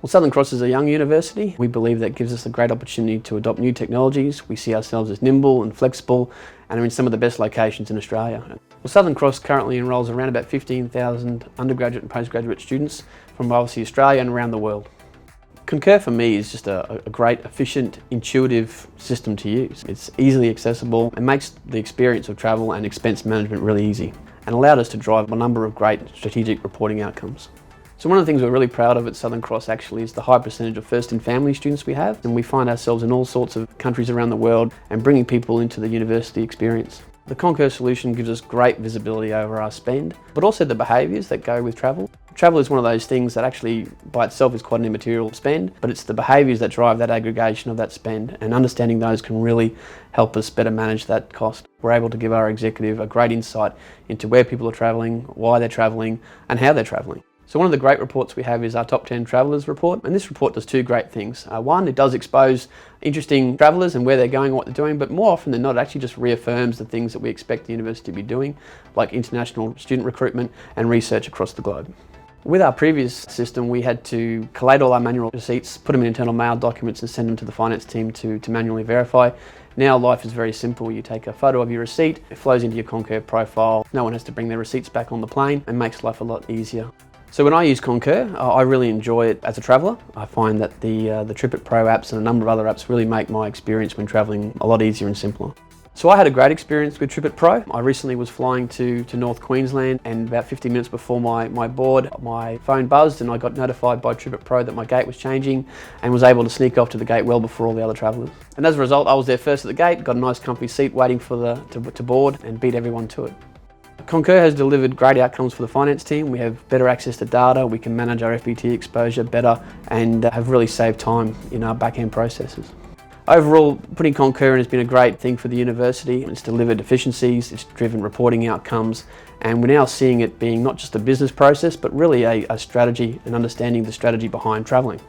Well, Southern Cross is a young university. We believe that gives us a great opportunity to adopt new technologies. We see ourselves as nimble and flexible and are in some of the best locations in Australia. Well, Southern Cross currently enrolls around about 15,000 undergraduate and postgraduate students from obviously Australia and around the world. Concur for me is just a great, efficient, intuitive system to use. It's easily accessible and makes the experience of travel and expense management really easy and allowed us to drive a number of great strategic reporting outcomes. So one of the things we're really proud of at Southern Cross actually is the high percentage of first and family students we have, and we find ourselves in all sorts of countries around the world and bringing people into the university experience. The Concur solution gives us great visibility over our spend, but also the behaviours that go with travel. Travel is one of those things that actually by itself is quite an immaterial spend, but it's the behaviours that drive that aggregation of that spend, and understanding those can really help us better manage that cost. We're able to give our executive a great insight into where people are travelling, why they're travelling, and how they're travelling. So one of the great reports we have is our Top 10 Travellers report, and this report does two great things. One, it does expose interesting travellers and where they're going and what they're doing, but more often than not, it actually just reaffirms the things that we expect the university to be doing, like international student recruitment and research across the globe. With our previous system, we had to collate all our manual receipts, put them in internal mail documents and send them to the finance team to manually verify. Now life is very simple. You take a photo of your receipt, it flows into your Concur profile. No one has to bring their receipts back on the plane and makes life a lot easier. So when I use Concur, I really enjoy it as a traveller. I find that the Trip It Pro apps and a number of other apps really make my experience when travelling a lot easier and simpler. So I had a great experience with Trip It Pro. I recently was flying to North Queensland, and about 50 minutes before my board, my phone buzzed and I got notified by Trip It Pro that my gate was changing and was able to sneak off to the gate well before all the other travellers. And as a result, I was there first at the gate, got a nice comfy seat waiting to board and beat everyone to it. Concur has delivered great outcomes for the finance team. We have better access to data, we can manage our FBT exposure better and have really saved time in our back-end processes. Overall, putting Concur in has been a great thing for the university. It's delivered efficiencies, it's driven reporting outcomes, and we're now seeing it being not just a business process, but really a strategy and understanding the strategy behind travelling.